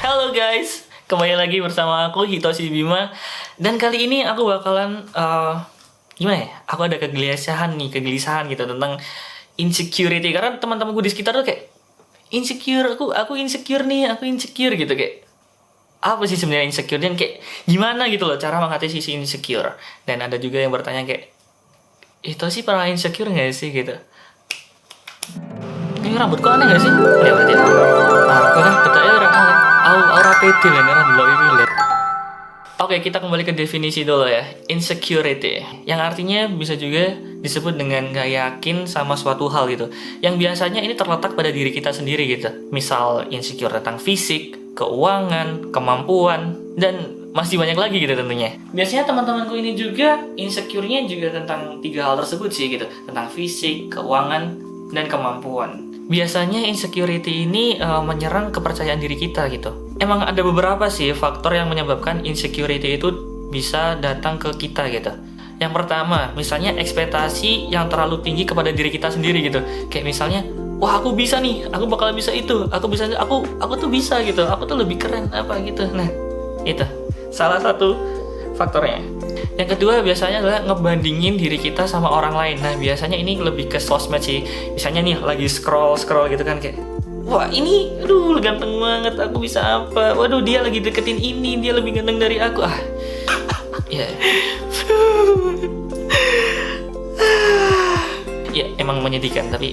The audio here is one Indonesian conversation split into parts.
Halo guys, kembali lagi bersama aku Hitoshi Bima. Dan kali ini aku bakalan gimana ya? Aku ada kegelisahan gitu tentang insecurity. Karena teman-temanku di sekitar tuh kayak insecure, aku insecure nih, aku insecure gitu kayak apa sih sebenarnya insecure dan kayak gimana gitu loh cara mengatasi sisi insecure. Dan ada juga yang bertanya kayak Hitoshi pernah insecure nggak sih gitu? Ini rambutku aneh gak sih? Ini berarti aku kan betulnya aura pede lah, nera dulu ini. Oke, kita kembali ke definisi dulu ya. Insecurity, yang artinya bisa juga disebut dengan gak yakin sama suatu hal gitu. Yang biasanya ini terletak pada diri kita sendiri gitu. Misal insecure tentang fisik, keuangan, kemampuan, dan masih banyak lagi gitu tentunya. Biasanya teman-temanku ini juga insecure-nya juga tentang 3 hal tersebut sih gitu. Tentang fisik, keuangan, dan kemampuan. Biasanya insecurity ini menyerang kepercayaan diri kita gitu. Emang ada beberapa sih faktor yang menyebabkan insecurity itu bisa datang ke kita gitu. Yang pertama, misalnya ekspektasi yang terlalu tinggi kepada diri kita sendiri gitu. Kayak misalnya, wah aku bisa nih, aku bakal bisa itu, aku tuh bisa gitu, aku tuh lebih keren apa gitu. Nah, itu salah satu faktornya. Yang kedua biasanya adalah ngebandingin diri kita sama orang lain. Nah biasanya ini lebih ke sosmed sih. Misalnya nih lagi scroll gitu kan kayak, wah ini aduh ganteng banget, aku bisa apa. Waduh dia lagi deketin ini, dia lebih ganteng dari aku. Ya ya emang menyedihkan tapi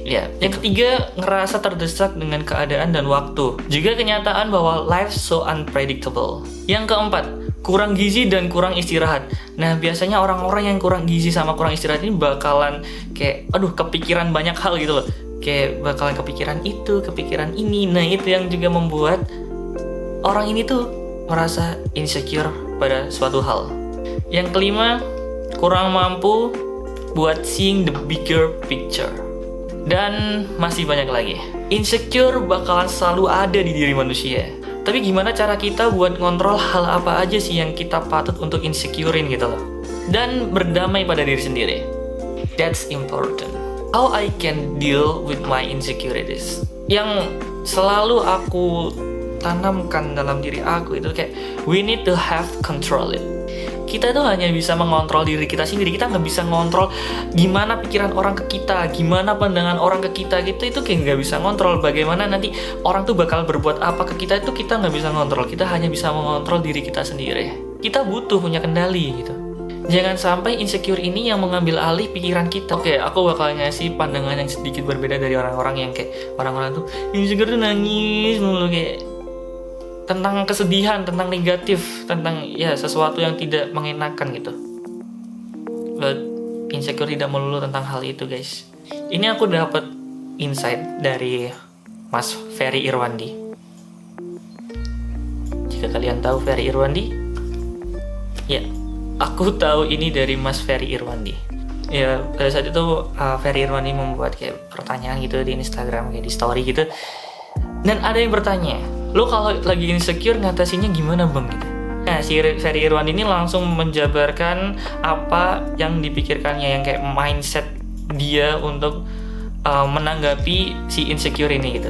ya. Yang ketiga, ngerasa terdesak dengan keadaan dan waktu. Juga kenyataan bahwa life so unpredictable. Yang keempat, kurang gizi dan kurang istirahat. Nah, biasanya orang-orang yang kurang gizi sama kurang istirahat ini bakalan kayak, aduh, kepikiran banyak hal gitu loh. Kayak bakalan kepikiran itu, kepikiran ini. Nah, itu yang juga membuat orang ini tuh merasa insecure pada suatu hal. Yang kelima, kurang mampu buat seeing the bigger picture. Dan masih banyak lagi. Insecure bakalan selalu ada di diri manusia. Tapi gimana cara kita buat ngontrol hal apa aja sih yang kita patut untuk insecurein gitu loh. Dan berdamai pada diri sendiri. That's important. How I can deal with my insecurities. Yang selalu aku tanamkan dalam diri aku itu kayak, we need to have control it. Kita tuh hanya bisa mengontrol diri kita sendiri. Kita nggak bisa ngontrol gimana pikiran orang ke kita, gimana pandangan orang ke kita gitu. Itu kayak nggak bisa ngontrol. Bagaimana nanti orang tuh bakal berbuat apa ke kita itu kita nggak bisa ngontrol. Kita hanya bisa mengontrol diri kita sendiri. Kita butuh punya kendali gitu. Jangan sampai insecure ini yang mengambil alih pikiran kita. Oke, aku bakal ngasih pandangan yang sedikit berbeda dari orang-orang yang kayak orang-orang tuh insecure tuh nangis mulu kayak tentang kesedihan, tentang negatif, tentang ya sesuatu yang tidak mengenakan gitu. But insecure tidak melulu tentang hal itu guys. Ini aku dapat insight dari Mas Ferry Irwandi. Jika kalian tahu Ferry Irwandi, ya aku tahu ini dari Mas Ferry Irwandi. Ya pada saat itu Ferry Irwandi membuat kayak pertanyaan gitu di Instagram kayak di story gitu. Dan ada yang bertanya, lo kalau lagi insecure ngatasinnya gimana bang? Nah si Ferry Irwandi ini langsung menjabarkan apa yang dipikirkannya, yang kayak mindset dia untuk menanggapi si insecure ini gitu.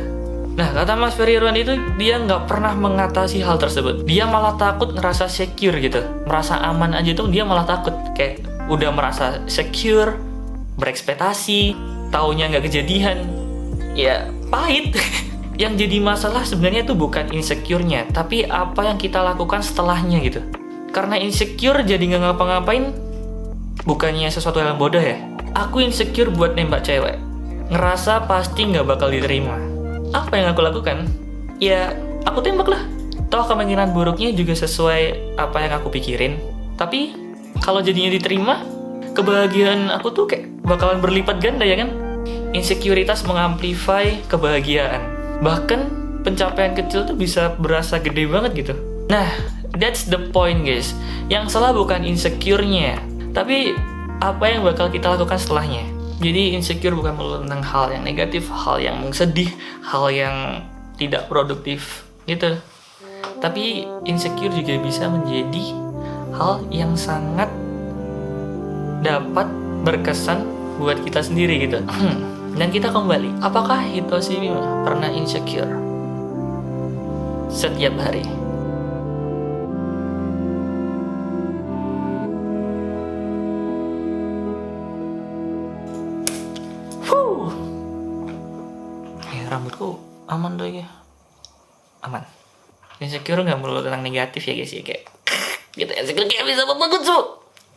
Nah kata Mas Ferry Irwandi itu dia nggak pernah mengatasi hal tersebut. Dia malah takut ngerasa secure gitu, merasa aman aja tuh dia malah takut. Kayak udah merasa secure, berekspektasi, taunya nggak kejadian, ya pahit. Yang jadi masalah sebenarnya itu bukan insecure-nya, tapi apa yang kita lakukan setelahnya gitu. Karena insecure jadi nggak ngapa-ngapain, bukannya sesuatu yang bodoh ya. Aku insecure buat nembak cewek, ngerasa pasti nggak bakal diterima. Apa yang aku lakukan? Ya aku tembak lah. Toh kemungkinan buruknya juga sesuai apa yang aku pikirin. Tapi kalau jadinya diterima, kebahagiaan aku tuh kayak bakalan berlipat ganda ya kan. Insekuritas mengamplify kebahagiaan. Bahkan pencapaian kecil tuh bisa berasa gede banget gitu. Nah, that's the point guys. Yang salah bukan insecure-nya, tapi apa yang bakal kita lakukan setelahnya. Jadi insecure bukan melulu tentang hal yang negatif, hal yang sedih, hal yang tidak produktif gitu. Tapi insecure juga bisa menjadi hal yang sangat dapat berkesan buat kita sendiri gitu. Dan kita kembali, apakah Hitoshi Bima pernah insecure? setiap hari. Rambutku aman tuh ya, aman. Insecure nggak melulu tentang negatif ya guys ya, kayak gitu. Insecure kayak bisa membangun semua.